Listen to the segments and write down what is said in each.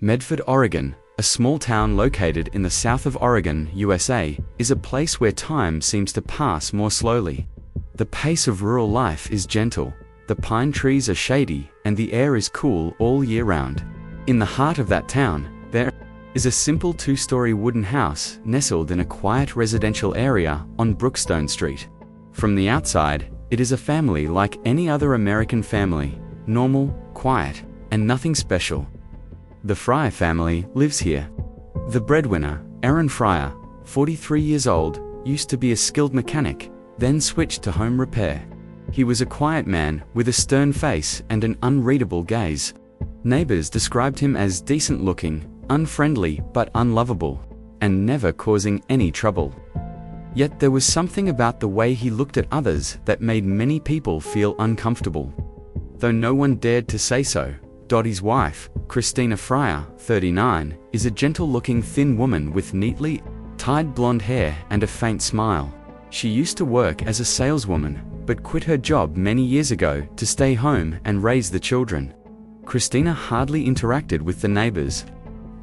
Medford, Oregon, a small town located in the south of Oregon, USA, is a place where time seems to pass more slowly. The pace of rural life is gentle, the pine trees are shady, and the air is cool all year round. In the heart of that town, there is a simple two-story wooden house nestled in a quiet residential area on Brookstone Street. From the outside, it is a family like any other American family, normal, quiet, and nothing special. The Fryer family lives here. The breadwinner, Aaron Fryer, 43 years old, used to be a skilled mechanic, then switched to home repair. He was a quiet man with a stern face and an unreadable gaze. Neighbors described him as decent-looking, unfriendly but unlovable, and never causing any trouble. Yet there was something about the way he looked at others that made many people feel uncomfortable. Though no one dared to say so, Dottie's wife, Christina Fryer, 39, is a gentle-looking thin woman with neatly tied blonde hair and a faint smile. She used to work as a saleswoman, but quit her job many years ago to stay home and raise the children. Christina hardly interacted with the neighbors.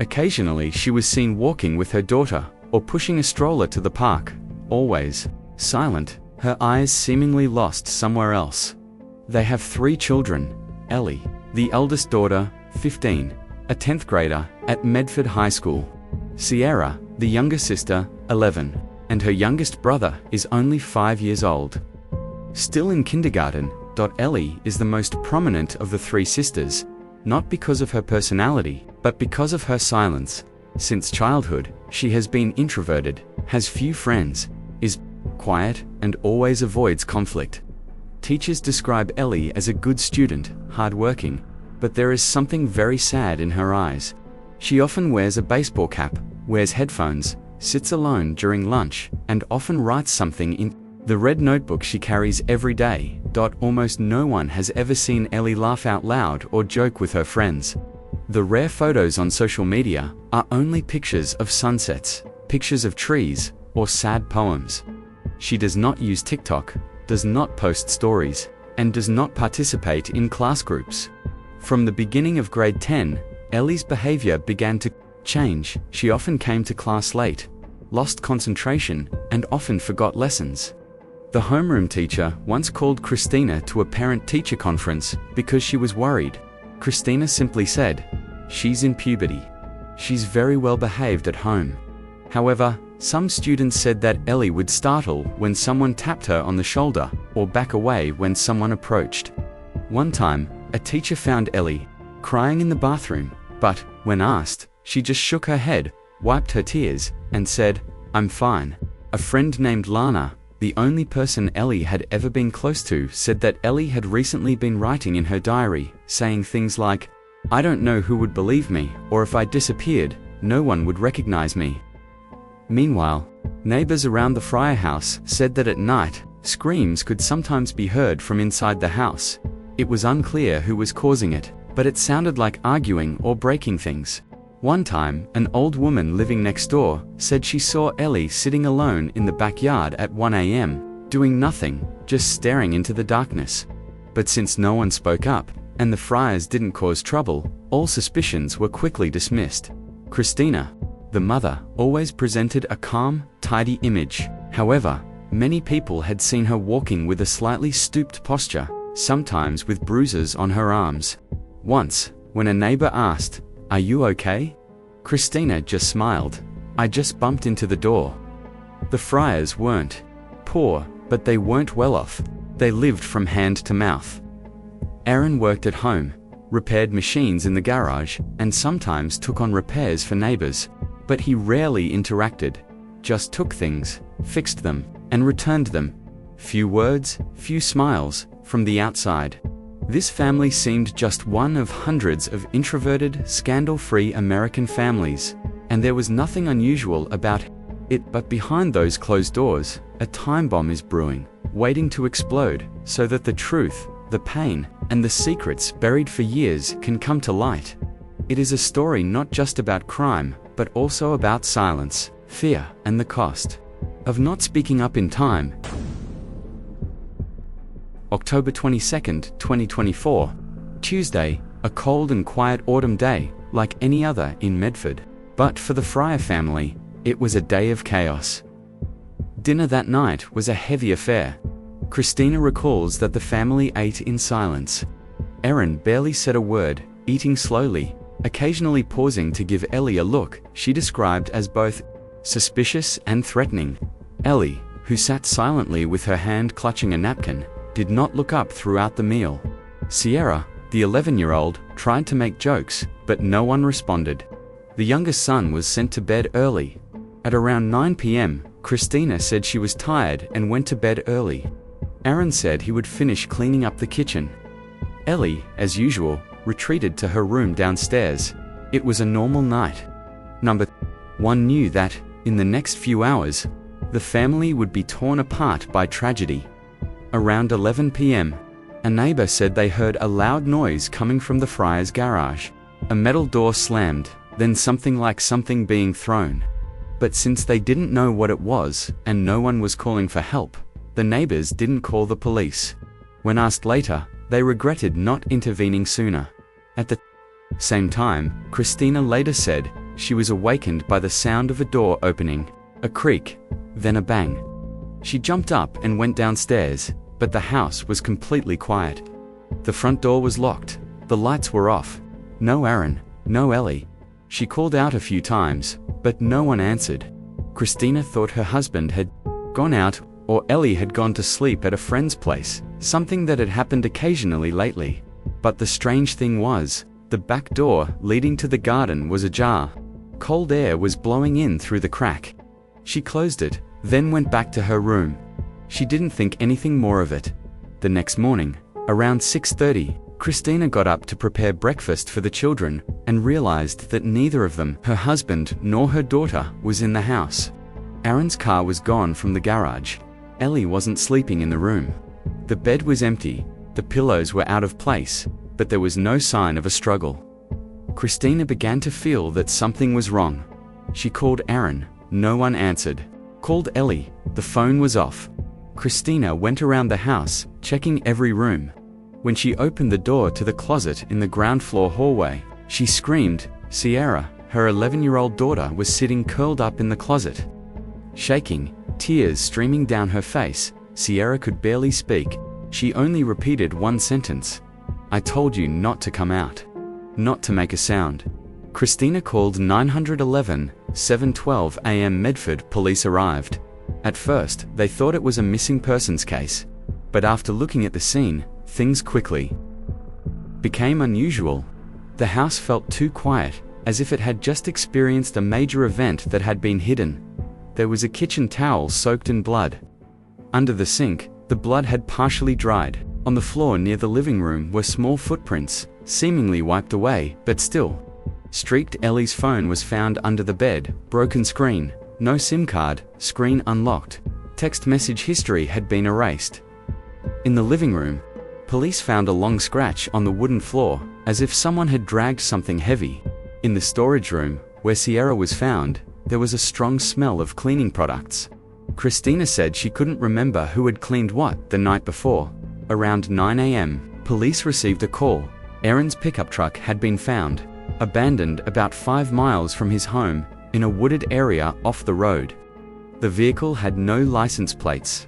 Occasionally she was seen walking with her daughter or pushing a stroller to the park, always silent, her eyes seemingly lost somewhere else. They have 3 children: Ellie, the eldest daughter, 15, a 10th grader at Medford High School; Sierra, the younger sister, 11, and her youngest brother is only 5 years old. Still in kindergarten, Ellie is the most prominent of the 3 sisters, not because of her personality, but because of her silence. Since childhood, she has been introverted, has few friends, is quiet, and always avoids conflict. Teachers describe Ellie as a good student, hardworking, but there is something very sad in her eyes. She often wears a baseball cap, wears headphones, sits alone during lunch, and often writes something in the red notebook she carries every day. Almost no one has ever seen Ellie laugh out loud or joke with her friends. The rare photos on social media are only pictures of sunsets, pictures of trees, or sad poems. She does not use TikTok, does not post stories, and does not participate in class groups. From the beginning of grade 10, Ellie's behavior began to change. She often came to class late, lost concentration, and often forgot lessons. The homeroom teacher once called Christina to a parent-teacher conference because she was worried. Christina simply said, "She's in puberty. She's very well behaved at home." However, some students said that Ellie would startle when someone tapped her on the shoulder or back away when someone approached. One time, a teacher found Ellie crying in the bathroom, but when asked, she just shook her head, wiped her tears, and said, "I'm fine." A friend named Lana, the only person Ellie had ever been close to, said that Ellie had recently been writing in her diary, saying things like, "I don't know who would believe me, or if I disappeared, no one would recognize me." Meanwhile, neighbors around the Fryer house said that at night, screams could sometimes be heard from inside the house. It was unclear who was causing it, but it sounded like arguing or breaking things. One time, an old woman living next door said she saw Ellie sitting alone in the backyard at 1 a.m., doing nothing, just staring into the darkness. But since no one spoke up, and the Fryers didn't cause trouble, all suspicions were quickly dismissed. Christina, the mother, always presented a calm, tidy image. However, many people had seen her walking with a slightly stooped posture, sometimes with bruises on her arms. Once, when a neighbor asked, "Are you okay?" Christina just smiled, "I just bumped into the door." The Fryers weren't poor, but they weren't well off. They lived from hand to mouth. Aaron worked at home, repaired machines in the garage, and sometimes took on repairs for neighbors. But he rarely interacted, just took things, fixed them, and returned them. Few words, few smiles, from the outside. This family seemed just one of hundreds of introverted, scandal-free American families, and there was nothing unusual about it. But behind those closed doors, a time bomb is brewing, waiting to explode, so that the truth, the pain, and the secrets buried for years can come to light. It is a story not just about crime, but also about silence, fear, and the cost of not speaking up in time. October 22, 2024, Tuesday, a cold and quiet autumn day, like any other in Medford. But for the Fryer family, it was a day of chaos. Dinner that night was a heavy affair. Christina recalls that the family ate in silence. Erin barely said a word, eating slowly, occasionally pausing to give Ellie a look she described as both suspicious and threatening. Ellie, who sat silently with her hand clutching a napkin, did not look up throughout the meal. Sierra, the 11-year-old, tried to make jokes, but no one responded. The youngest son was sent to bed early. At around 9 p.m., Christina said she was tired and went to bed early. Aaron said he would finish cleaning up the kitchen. Ellie, as usual, retreated to her room downstairs. It was a normal night. Number 1 knew that, in the next few hours, the family would be torn apart by tragedy. Around 11 p.m., a neighbor said they heard a loud noise coming from the Fryers' garage. A metal door slammed, then something like something being thrown. But since they didn't know what it was, and no one was calling for help, the neighbors didn't call the police. When asked later, they regretted not intervening sooner. At the same time, Christina later said she was awakened by the sound of a door opening, a creak, then a bang. She jumped up and went downstairs, but the house was completely quiet. The front door was locked, the lights were off. No Aaron, no Ellie. She called out a few times, but no one answered. Christina thought her husband had gone out, or Ellie had gone to sleep at a friend's place, something that had happened occasionally lately. But the strange thing was, the back door leading to the garden was ajar. Cold air was blowing in through the crack. She closed it, then went back to her room. She didn't think anything more of it. The next morning, around 6:30, Christina got up to prepare breakfast for the children and realized that neither of them, her husband nor her daughter, was in the house. Aaron's car was gone from the garage. Ellie wasn't sleeping in the room. The bed was empty, the pillows were out of place, but there was no sign of a struggle. Christina began to feel that something was wrong. She called Aaron, no one answered. Called Ellie, the phone was off. Christina went around the house, checking every room. When she opened the door to the closet in the ground floor hallway, she screamed. Sierra, her 11-year-old daughter, was sitting curled up in the closet. Shaking, tears streaming down her face, Sierra could barely speak. She only repeated one sentence. "I told you not to come out. Not to make a sound." Christina called 911. 7:12 a.m. Medford police arrived. At first, they thought it was a missing persons case. But after looking at the scene, things quickly became unusual. The house felt too quiet, as if it had just experienced a major event that had been hidden. There was a kitchen towel soaked in blood. Under the sink, the blood had partially dried. On the floor near the living room were small footprints, seemingly wiped away, but still. Streaked. Ellie's phone was found under the bed, broken screen, no SIM card, screen unlocked. Text message history had been erased. In the living room, police found a long scratch on the wooden floor, as if someone had dragged something heavy. In the storage room, where Sierra was found, there was a strong smell of cleaning products. Christina said she couldn't remember who had cleaned what the night before. Around 9 a.m., police received a call. Aaron's pickup truck had been found, abandoned about 5 miles from his home, in a wooded area off the road. The vehicle had no license plates,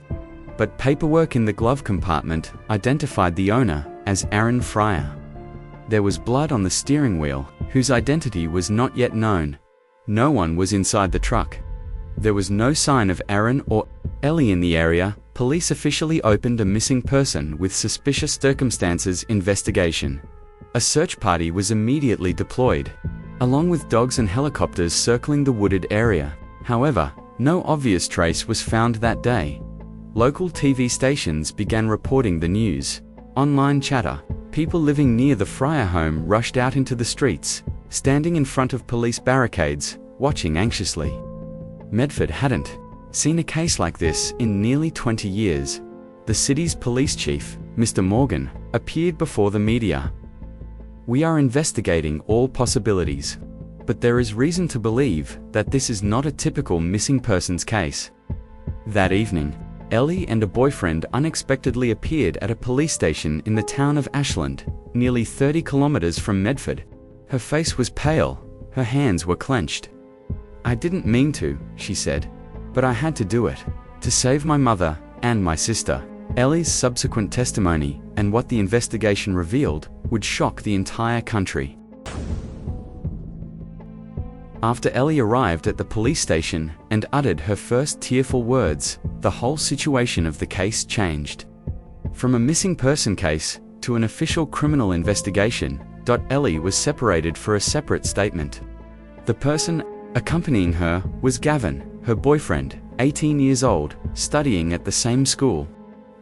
but paperwork in the glove compartment identified the owner as Aaron Fryer. There was blood on the steering wheel, whose identity was not yet known. No one was inside the truck. There was no sign of Aaron or Ellie in the area. Police officially opened a missing person with suspicious circumstances investigation. A search party was immediately deployed, along with dogs and helicopters circling the wooded area. However, no obvious trace was found that day. Local TV stations began reporting the news. Online chatter. People living near the Fryer home rushed out into the streets, standing in front of police barricades, watching anxiously. Medford hadn't seen a case like this in nearly 20 years. The city's police chief, Mr. Morgan, appeared before the media. "We are investigating all possibilities, but there is reason to believe that this is not a typical missing persons case." That evening, Ellie and a boyfriend unexpectedly appeared at a police station in the town of Ashland, nearly 30 kilometers from Medford. Her face was pale, her hands were clenched. "I didn't mean to," she said, "but I had to do it, to save my mother and my sister." Ellie's subsequent testimony, and what the investigation revealed, would shock the entire country. After Ellie arrived at the police station and uttered her first tearful words, the whole situation of the case changed. From a missing person case to an official criminal investigation, Ellie was separated for a separate statement. The person accompanying her was Gavin, her boyfriend, 18 years old, studying at the same school.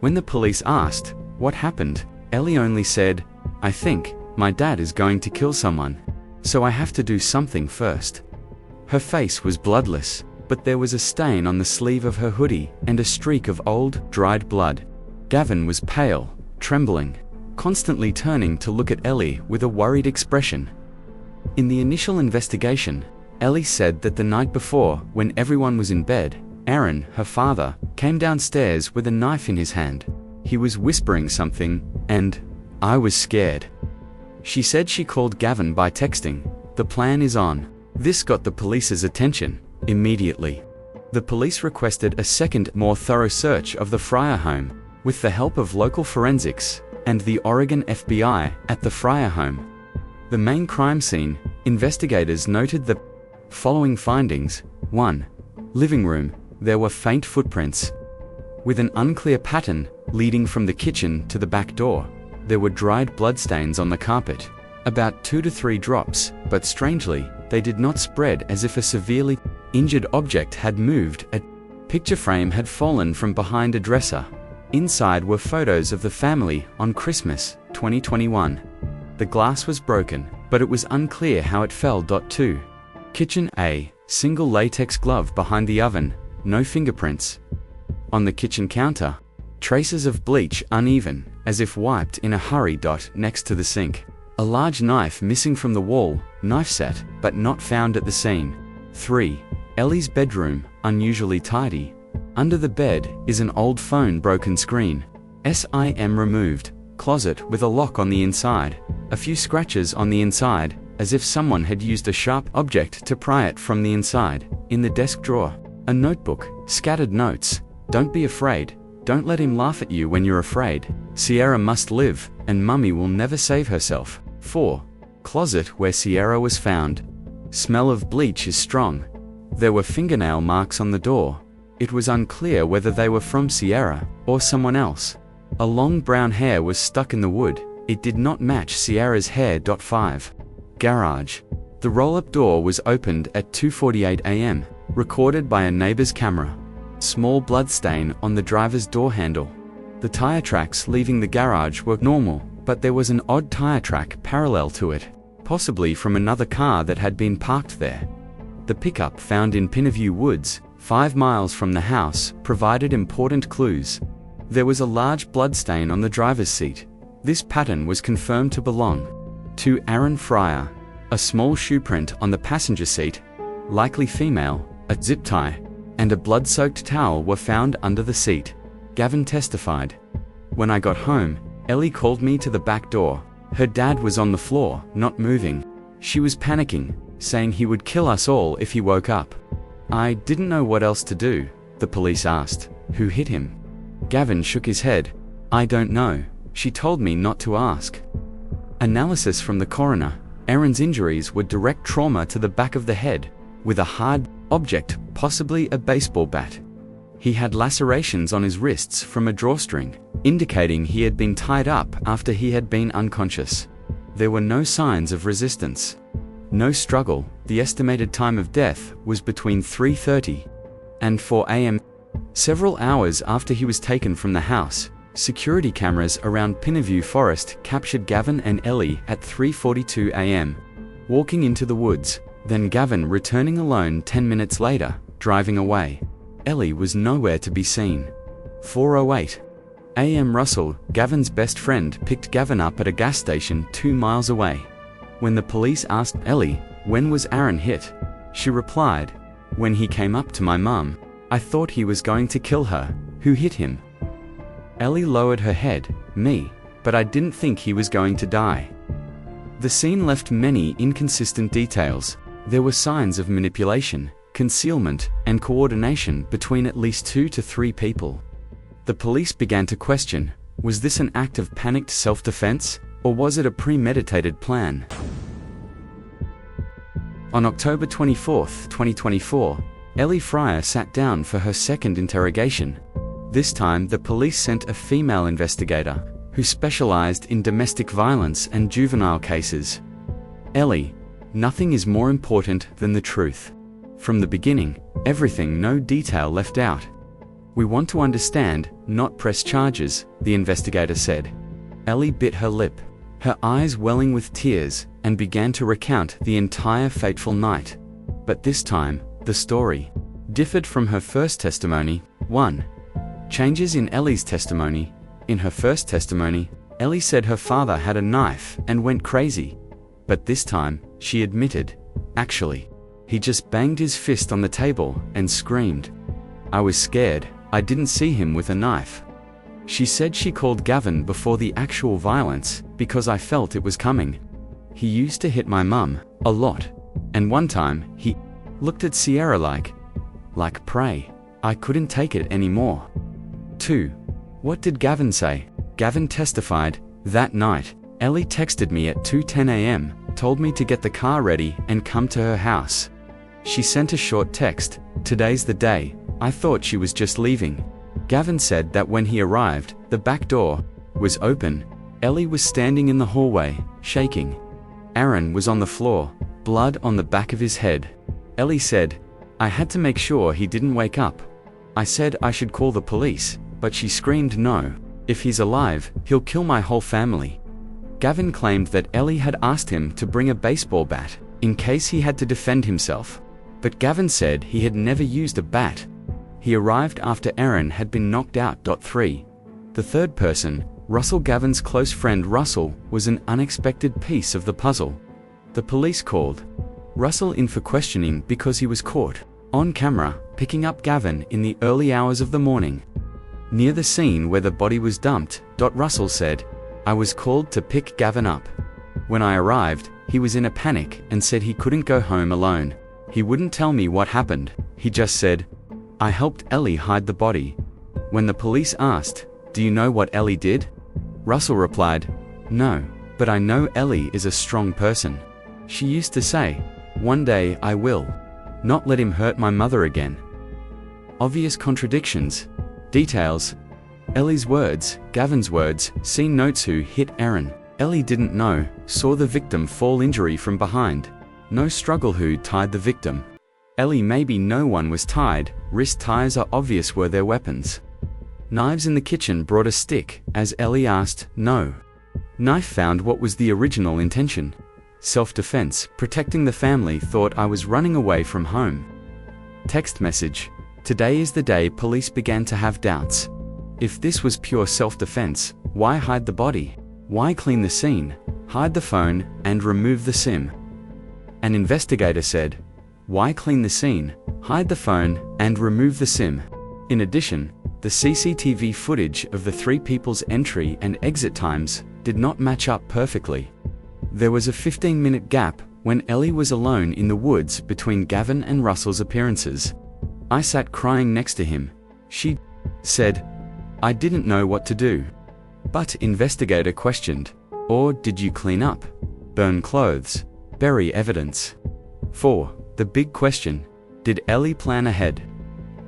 When the police asked what happened, Ellie only said, "I think my dad is going to kill someone, so I have to do something first." Her face was bloodless, but there was a stain on the sleeve of her hoodie and a streak of old, dried blood. Gavin was pale, trembling, constantly turning to look at Ellie with a worried expression. In the initial investigation, Ellie said that the night before, when everyone was in bed, Aaron, her father, came downstairs with a knife in his hand. He was whispering something, and I was scared. She said she called Gavin by texting, "The plan is on." This got the police's attention immediately. The police requested a second, more thorough search of the Fryer home, with the help of local forensics and the Oregon FBI at the Fryer home. The main crime scene, investigators noted the following findings. 1. Living room. There were faint footprints, with an unclear pattern leading from the kitchen to the back door. There were dried bloodstains on the carpet, about 2 to 3 drops, but strangely, they did not spread as if a severely injured object had moved. A picture frame had fallen from behind a dresser. Inside were photos of the family on Christmas, 2021. The glass was broken, but it was unclear how it fell. 2. Kitchen. A single latex glove behind the oven, no fingerprints. On the kitchen counter, traces of bleach uneven, as if wiped in a hurry. Next to the sink, a large knife missing from the wall, knife set, but not found at the scene. 3. Ellie's bedroom, unusually tidy. Under the bed is an old phone, broken screen. SIM removed. Closet with a lock on the inside. A few scratches on the inside, as if someone had used a sharp object to pry it from the inside. In the desk drawer, a notebook, scattered notes. Don't be afraid. Don't let him laugh at you when you're afraid. Sierra must live, and Mummy will never save herself. 4. Closet where Sierra was found. Smell of bleach is strong. There were fingernail marks on the door. It was unclear whether they were from Sierra or someone else. A long brown hair was stuck in the wood. It did not match Sierra's hair. 5. Garage. The roll-up door was opened at 2:48 a.m., recorded by a neighbor's camera. Small blood stain on the driver's door handle. The tire tracks leaving the garage were normal, but there was an odd tire track parallel to it, possibly from another car that had been parked there. The pickup found in Pineview Woods, 5 miles from the house, provided important clues. There was a large blood stain on the driver's seat. This pattern was confirmed to belong to Aaron Fryer. A small shoe print on the passenger seat, likely female, a zip tie, and a blood-soaked towel were found under the seat. Gavin testified, "When I got home, Ellie called me to the back door. Her dad was on the floor, not moving. She was panicking, saying he would kill us all if he woke up. I didn't know what else to do." The police asked, "Who hit him?" Gavin shook his head. "I don't know. She told me not to ask." Analysis from the coroner. Aaron's injuries were direct trauma to the back of the head, with a hard object, possibly a baseball bat. He had lacerations on his wrists from a drawstring, indicating he had been tied up after he had been unconscious. There were no signs of resistance. No struggle. The estimated time of death was between 3:30 and 4 a.m. Several hours after he was taken from the house, security cameras around Pineview Forest captured Gavin and Ellie at 3:42 a.m. walking into the woods, then Gavin returning alone 10 minutes later, driving away. Ellie was nowhere to be seen. 4:08 a.m. Russell, Gavin's best friend, picked Gavin up at a gas station 2 miles away. When the police asked Ellie, "When was Aaron hit?" she replied, "When he came up to my mum. I thought he was going to kill her." "Who hit him?" Ellie lowered her head. "Me, but I didn't think he was going to die." The scene left many inconsistent details. There were signs of manipulation, concealment, and coordination between at least 2 to 3 people. The police began to question, was this an act of panicked self-defense, or was it a premeditated plan? On October 24, 2024, Ellie Fryer sat down for her second interrogation. This time, the police sent a female investigator who specialized in domestic violence and juvenile cases. Ellie, nothing is more important than the truth. From the beginning, everything, no detail left out. We want to understand, not press charges, the investigator said. Ellie bit her lip, her eyes welling with tears, and began to recount the entire fateful night. But this time, the story differed from her first testimony. 1. Changes in Ellie's testimony. In her first testimony, Ellie said her father had a knife and went crazy. But this time, she admitted, actually, he just banged his fist on the table and screamed. I was scared, I didn't see him with a knife. She said she called Gavin before the actual violence because I felt it was coming. He used to hit my mum a lot, and one time he looked at Sierra like prey. I couldn't take it anymore. 2. What did Gavin say? Gavin testified, that night, Ellie texted me at 2:10 a.m., told me to get the car ready and come to her house. She sent a short text, today's the day, I thought she was just leaving. Gavin said that when he arrived, the back door was open. Ellie was standing in the hallway, shaking. Aaron was on the floor, blood on the back of his head. Ellie said, I had to make sure he didn't wake up. I said I should call the police, but she screamed no. If he's alive, he'll kill my whole family. Gavin claimed that Ellie had asked him to bring a baseball bat, in case he had to defend himself. But Gavin said he had never used a bat. He arrived after Aaron had been knocked out. 3. The third person, Russell Gavin's close friend Russell, was an unexpected piece of the puzzle. The police called Russell in for questioning because he was caught on camera picking up Gavin in the early hours of the morning. Near the scene where the body was dumped, Russell said, I was called to pick Gavin up. When I arrived, he was in a panic and said he couldn't go home alone. He wouldn't tell me what happened, he just said, I helped Ellie hide the body. When the police asked, do you know what Ellie did? Russell replied, no, but I know Ellie is a strong person. She used to say, one day I will not let him hurt my mother again. Obvious contradictions. Details. Ellie's words, Gavin's words, scene notes who hit Aaron. Ellie didn't know, saw the victim fall injury from behind. No struggle who tied the victim. Ellie maybe no one was tied, wrist ties are obvious were their weapons. Knives in the kitchen brought a stick, as Ellie asked, no. Knife found what was the original intention. Self-defense, protecting the family thought I was running away from home. Text message. Today is the day police began to have doubts. If this was pure self-defense, why hide the body? Why clean the scene, hide the phone, and remove the SIM? An investigator said, why clean the scene, hide the phone, and remove the SIM? In addition, the CCTV footage of the 3 people's entry and exit times did not match up perfectly. There was a 15-minute gap when Ellie was alone in the woods between Gavin and Russell's appearances. I sat crying next to him. She said, I didn't know what to do. But investigator questioned, or did you clean up, burn clothes, bury evidence? 4. The big question, did Ellie plan ahead?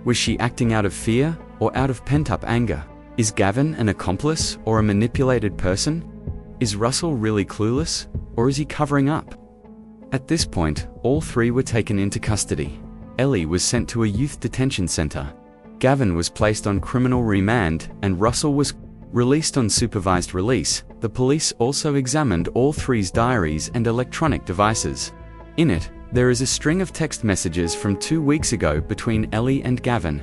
Was she acting out of fear or out of pent-up anger? Is Gavin an accomplice or a manipulated person? Is Russell really clueless, or is he covering up? At this point, all 3 were taken into custody. Ellie was sent to a youth detention center. Gavin was placed on criminal remand, and Russell was released on supervised release. The police also examined all 3's diaries and electronic devices. In it, there is a string of text messages from 2 weeks ago between Ellie and Gavin.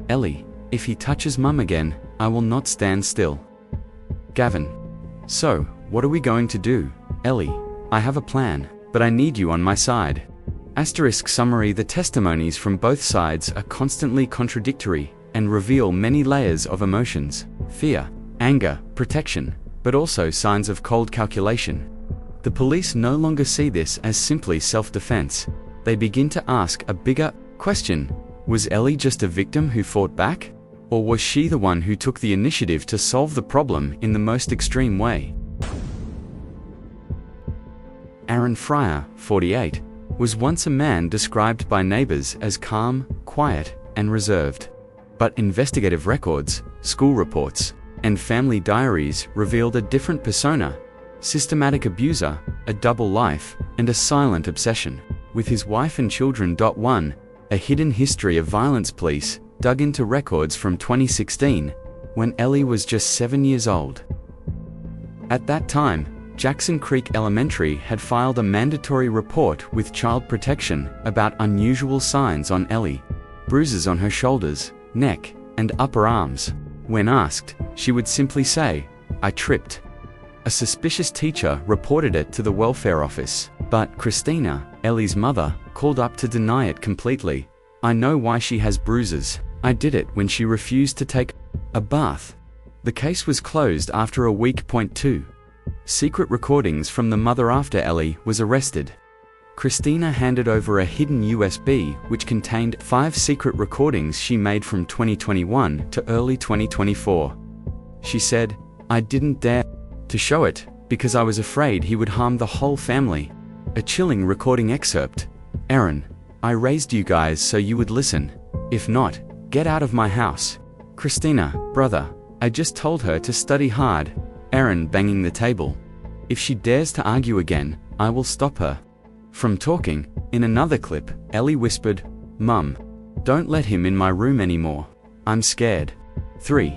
Ellie, if he touches Mum again, I will not stand still. Gavin, so, what are we going to do? Ellie, I have a plan, but I need you on my side. Asterisk summary. The testimonies from both sides are constantly contradictory and reveal many layers of emotions, fear, anger, protection, but also signs of cold calculation. The police no longer see this as simply self-defense. They begin to ask a bigger question. Was Ellie just a victim who fought back? Or was she the one who took the initiative to solve the problem in the most extreme way? Aaron Fryer, 48, was once a man described by neighbors as calm, quiet, and reserved. But investigative records, school reports, and family diaries revealed a different persona: systematic abuser, a double life, and a silent obsession with his wife and children. 1. A hidden history of violence. Police dug into records from 2016, when Ellie was just 7 years old. At that time, Jackson Creek Elementary had filed a mandatory report with Child Protection about unusual signs on Ellie: bruises on her shoulders, neck, and upper arms. When asked, she would simply say, "I tripped." A suspicious teacher reported it to the welfare office, but Christina, Ellie's mother, called up to deny it completely. "I know why she has bruises. I did it when she refused to take a bath." The case was closed after a week. 2. Secret recordings from the mother. After Ellie was arrested, Christina handed over a hidden USB which contained 5 secret recordings she made from 2021 to early 2024. She said, "I didn't dare to show it because I was afraid he would harm the whole family." A chilling recording excerpt: "Aaron, I raised you guys so you would listen. If not, get out of my house." Christina, "Brother, I just told her to study hard." Aaron, banging the table, "If she dares to argue again, I will stop her from talking." In another clip, Ellie whispered, "Mum, don't let him in my room anymore. I'm scared." 3.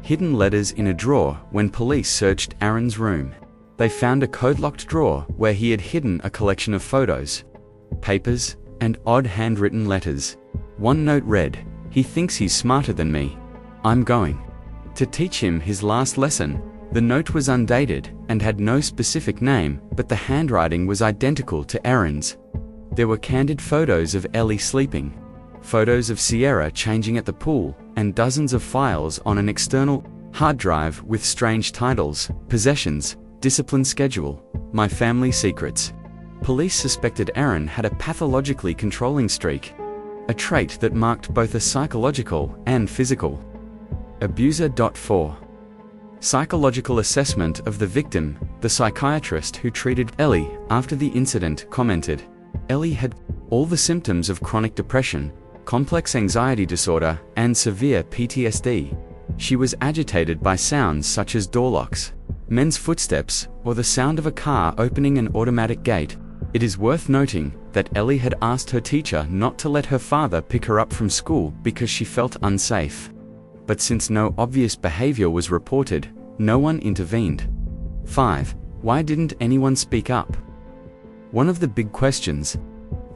Hidden letters in a drawer. When police searched Aaron's room, they found a code-locked drawer where he had hidden a collection of photos, papers, and odd handwritten letters. One note read, "He thinks he's smarter than me. I'm going to teach him his last lesson." The note was undated and had no specific name, but the handwriting was identical to Aaron's. There were candid photos of Ellie sleeping, photos of Sierra changing at the pool, and dozens of files on an external hard drive with strange titles: possessions, discipline schedule, my family secrets. Police suspected Aaron had a pathologically controlling streak, a trait that marked both a psychological and physical abuser. 4. Psychological assessment of the victim. The psychiatrist who treated Ellie after the incident commented, "Ellie had all the symptoms of chronic depression, complex anxiety disorder, and severe PTSD. She was agitated by sounds such as door locks, men's footsteps, or the sound of a car opening an automatic gate." It is worth noting that Ellie had asked her teacher not to let her father pick her up from school because she felt unsafe. But since no obvious behavior was reported, no one intervened. 5. Why didn't anyone speak up? One of the big questions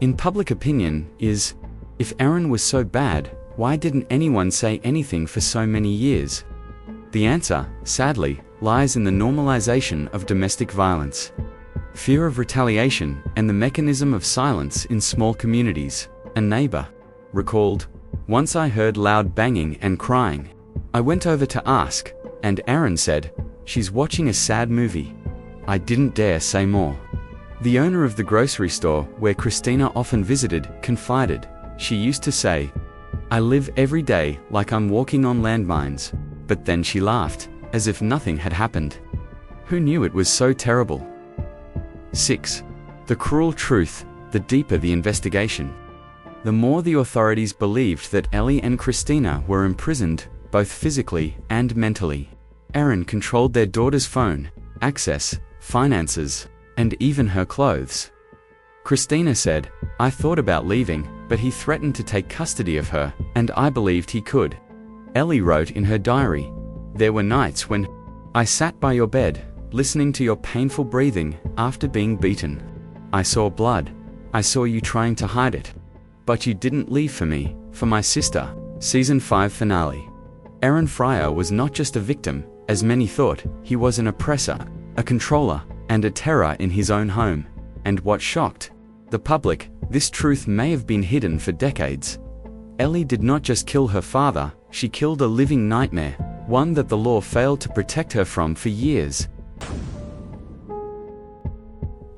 in public opinion is, if Aaron was so bad, why didn't anyone say anything for so many years? The answer, sadly, lies in the normalization of domestic violence, fear of retaliation, and the mechanism of silence in small communities. A neighbor recalled, "Once I heard loud banging and crying. I went over to ask, and Aaron said, 'She's watching a sad movie.' I didn't dare say more." The owner of the grocery store where Christina often visited confided, "She used to say, 'I live every day like I'm walking on landmines,' but then she laughed, as if nothing had happened. Who knew it was so terrible?" 6. The cruel truth. The deeper the investigation, the more the authorities believed that Ellie and Christina were imprisoned, both physically and mentally. Aaron controlled their daughter's phone, access, finances, and even her clothes. Christina said, "I thought about leaving, but he threatened to take custody of her, and I believed he could." Ellie wrote in her diary, "There were nights when I sat by your bed, listening to your painful breathing after being beaten. I saw blood. I saw you trying to hide it. But you didn't leave for me, for my sister." Season 5 finale. Aaron Fryer was not just a victim, as many thought. He was an oppressor, a controller, and a terror in his own home. And what shocked the public, this truth may have been hidden for decades. Ellie did not just kill her father, she killed a living nightmare, one that the law failed to protect her from for years.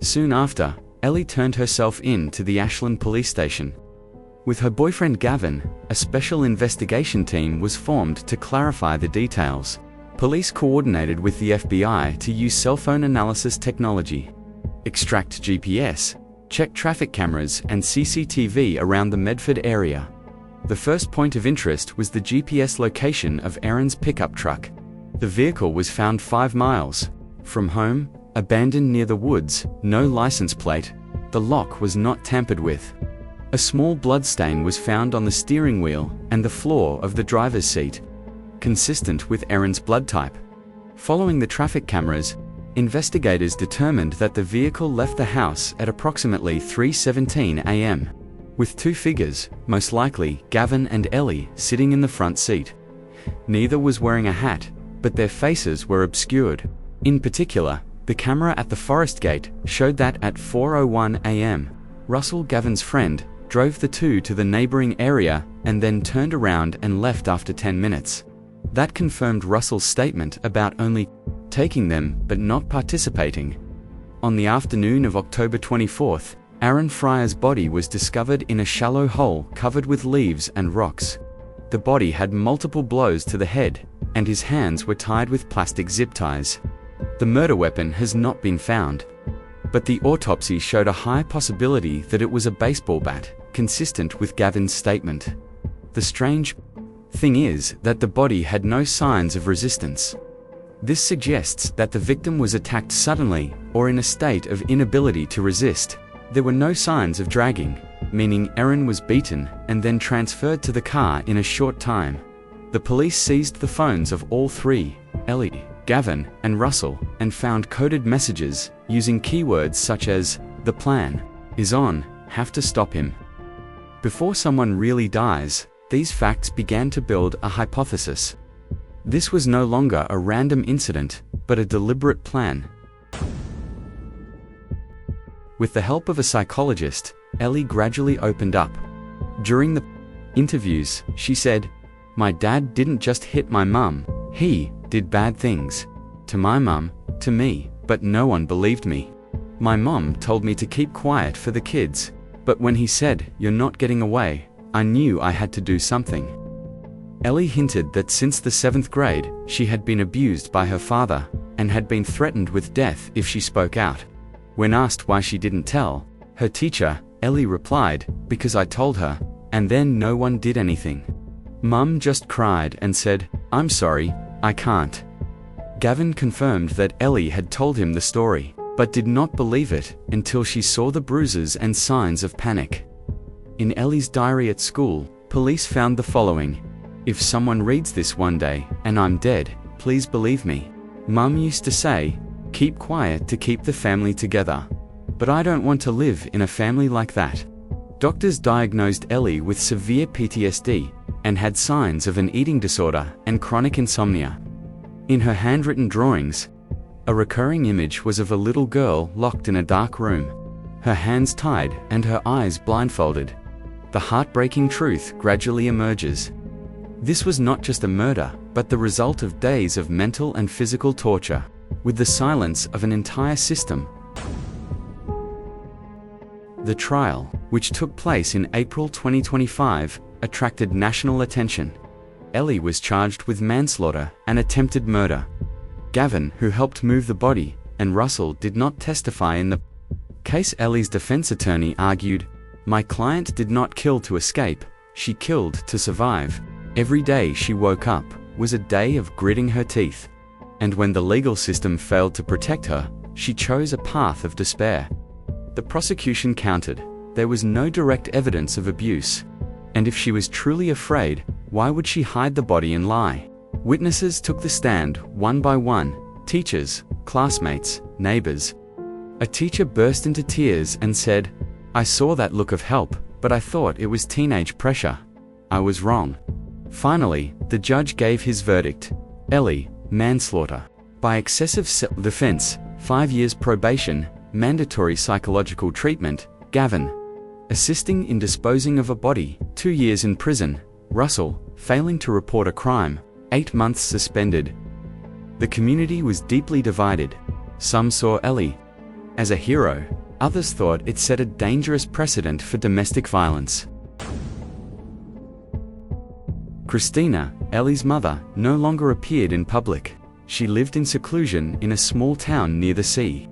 Soon after, Ellie turned herself in to the Ashland police station. With her boyfriend Gavin, a special investigation team was formed to clarify the details. Police coordinated with the FBI to use cell phone analysis technology, extract GPS, check traffic cameras and CCTV around the Medford area. The first point of interest was the GPS location of Erin's pickup truck. The vehicle was found 5 miles from home, abandoned near the woods, no license plate. The lock was not tampered with. A small blood stain was found on the steering wheel and the floor of the driver's seat, consistent with Erin's blood type. Following the traffic cameras, investigators determined that the vehicle left the house at approximately 3:17 a.m., with 2 figures, most likely Gavin and Ellie, sitting in the front seat. Neither was wearing a hat, but their faces were obscured. In particular, the camera at the forest gate showed that at 4:01 a.m., Russell, Gavin's friend, drove the two to the neighboring area and then turned around and left after 10 minutes. That confirmed Russell's statement about only taking them but not participating. On the afternoon of October 24th, Aaron Fryer's body was discovered in a shallow hole covered with leaves and rocks. The body had multiple blows to the head, and his hands were tied with plastic zip ties. The murder weapon has not been found, but the autopsy showed a high possibility that it was a baseball bat, consistent with Gavin's statement. The strange thing is that the body had no signs of resistance. This suggests that the victim was attacked suddenly or in a state of inability to resist. There were no signs of dragging, meaning Erin was beaten and then transferred to the car in a short time. The police seized the phones of all 3, Ellie, Gavin, and Russell, and found coded messages using keywords such as, "The plan is on, have to stop him." Before someone really dies, these facts began to build a hypothesis. This was no longer a random incident, but a deliberate plan. With the help of a psychologist, Ellie gradually opened up. During the interviews, she said, "My dad didn't just hit my mum, he did bad things. To my mum, to me, but no one believed me. My mom told me to keep quiet for the kids, but when he said, 'You're not getting away,' I knew I had to do something." Ellie hinted that since the 7th grade, she had been abused by her father, and had been threatened with death if she spoke out. When asked why she didn't tell her teacher, Ellie replied, "Because I told her, and then no one did anything. Mum just cried and said, 'I'm sorry, I can't.'" Gavin confirmed that Ellie had told him the story, but did not believe it until she saw the bruises and signs of panic. In Ellie's diary at school, police found the following: "If someone reads this one day, and I'm dead, please believe me. Mum used to say, 'Keep quiet to keep the family together.' But I don't want to live in a family like that." Doctors diagnosed Ellie with severe PTSD, and had signs of an eating disorder and chronic insomnia. In her handwritten drawings, a recurring image was of a little girl locked in a dark room, her hands tied and her eyes blindfolded. The heartbreaking truth gradually emerges. This was not just a murder, but the result of days of mental and physical torture, with the silence of an entire system. The trial, which took place in April 2025, attracted national attention. Ellie was charged with manslaughter and attempted murder. Gavin, who helped move the body, and Russell did not testify in the case. Ellie's defense attorney argued, "My client did not kill to escape, she killed to survive. Every day she woke up was a day of gritting her teeth. And when the legal system failed to protect her, she chose a path of despair." The prosecution countered, there was no direct evidence of abuse. And if she was truly afraid, why would she hide the body and lie? Witnesses took the stand one by one: teachers, classmates, neighbors. A teacher burst into tears and said, "I saw that look of help, but I thought it was teenage pressure. I was wrong." Finally, the judge gave his verdict: Ellie, manslaughter. By excessive self-defense, 5 years probation, mandatory psychological treatment. Gavin, assisting in disposing of a body, 2 years in prison. Russell, failing to report a crime, 8 months suspended. The community was deeply divided. Some saw Ellie As a hero, others thought it set a dangerous precedent for domestic violence. Christina, Ellie's mother, no longer appeared in public. She lived in seclusion in a small town near the sea.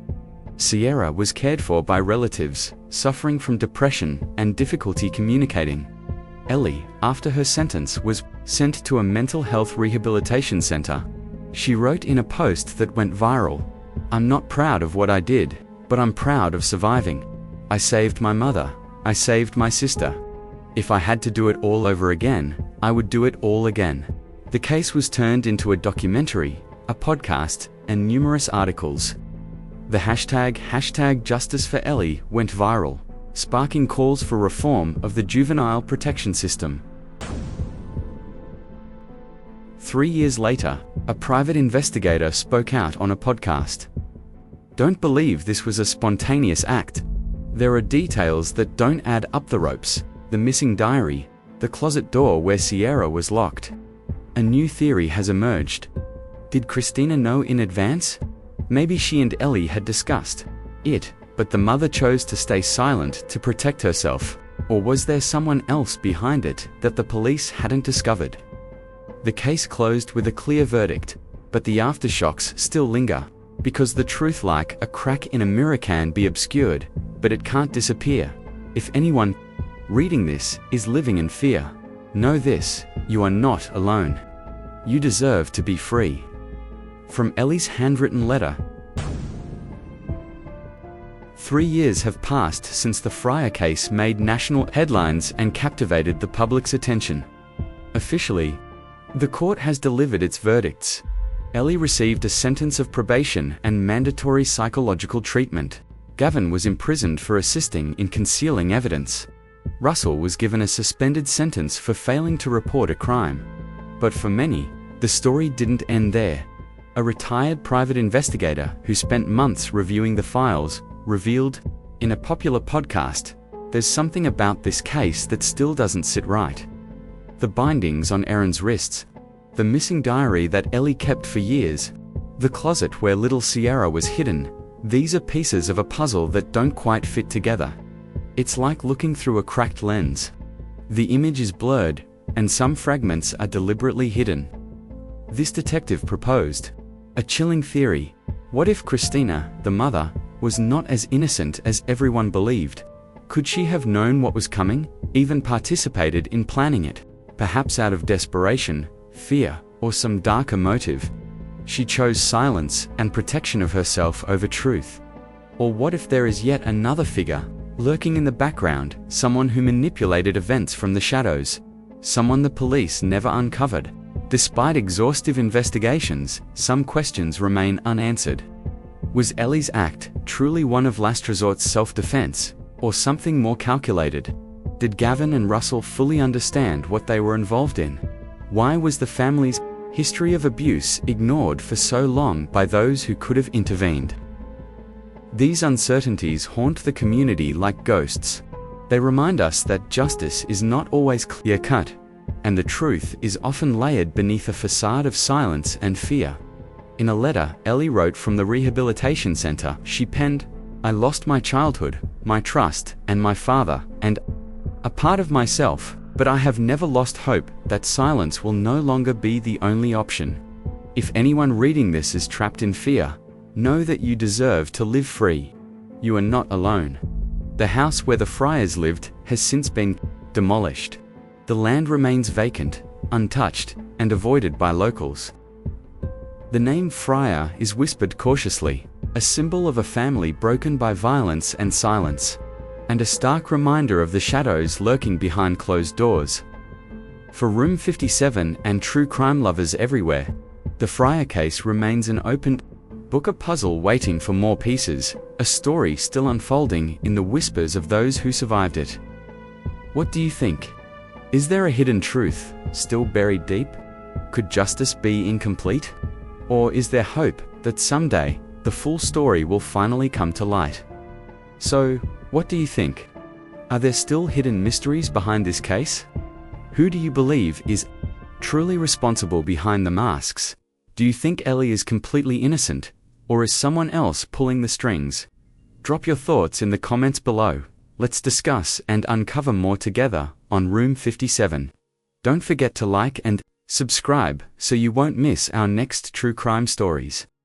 Sierra was cared for by relatives, suffering from depression and difficulty communicating. Ellie, after her sentence, was sent to a mental health rehabilitation center. She wrote in a post that went viral, "I'm not proud of what I did, but I'm proud of surviving. I saved my mother. I saved my sister. If I had to do it all over again, I would do it all again." The case was turned into a documentary, a podcast, and numerous articles. The hashtag Justice for Ellie went viral, sparking calls for reform of the juvenile protection system. 3 years later, a private investigator spoke out on a podcast. "Don't believe this was a spontaneous act. There are details that don't add up: the ropes, the missing diary, the closet door where Sierra was locked. A new theory has emerged. Did Christina know in advance? Maybe she and Ellie had discussed it, but the mother chose to stay silent to protect herself. Or was there someone else behind it that the police hadn't discovered?" The case closed with a clear verdict, but the aftershocks still linger, because the truth, like a crack in a mirror, can be obscured, but it can't disappear. If anyone reading this is living in fear, know this: you are not alone. You deserve to be free. From Ellie's handwritten letter. 3 years have passed since the Fryer case made national headlines and captivated the public's attention. Officially, the court has delivered its verdicts. Ellie received a sentence of probation and mandatory psychological treatment. Gavin was imprisoned for assisting in concealing evidence. Russell was given a suspended sentence for failing to report a crime. But for many, the story didn't end there. A retired private investigator who spent months reviewing the files revealed in a popular podcast, "There's something about this case that still doesn't sit right. The bindings on Erin's wrists, the missing diary that Ellie kept for years, the closet where little Sierra was hidden, these are pieces of a puzzle that don't quite fit together. It's like looking through a cracked lens. The image is blurred, and some fragments are deliberately hidden." This detective proposed a chilling theory. What if Christina, the mother, was not as innocent as everyone believed? Could she have known what was coming, even participated in planning it? Perhaps out of desperation, fear, or some darker motive, she chose silence and protection of herself over truth. Or what if there is yet another figure, lurking in the background, someone who manipulated events from the shadows, someone the police never uncovered? Despite exhaustive investigations, some questions remain unanswered. Was Ellie's act truly one of last resort's self-defense, or something more calculated? Did Gavin and Russell fully understand what they were involved in? Why was the family's history of abuse ignored for so long by those who could have intervened? These uncertainties haunt the community like ghosts. They remind us that justice is not always clear-cut, and the truth is often layered beneath a facade of silence and fear. In a letter Ellie wrote from the rehabilitation center, she penned, "I lost my childhood, my trust, and my father, and a part of myself, but I have never lost hope that silence will no longer be the only option. If anyone reading this is trapped in fear, know that you deserve to live free. You are not alone." The house where the Fryers lived has since been demolished. The land remains vacant, untouched, and avoided by locals. The name Fryer is whispered cautiously, a symbol of a family broken by violence and silence, and a stark reminder of the shadows lurking behind closed doors. For Room 57 and true crime lovers everywhere, the Fryer case remains an open book, a puzzle waiting for more pieces, a story still unfolding in the whispers of those who survived it. What do you think? Is there a hidden truth, still buried deep? Could justice be incomplete? Or is there hope that someday, the full story will finally come to light? So, what do you think? Are there still hidden mysteries behind this case? Who do you believe is truly responsible behind the masks? Do you think Ellie is completely innocent, or is someone else pulling the strings? Drop your thoughts in the comments below. Let's discuss and uncover more together on Room 57. Don't forget to like and subscribe so you won't miss our next true crime stories.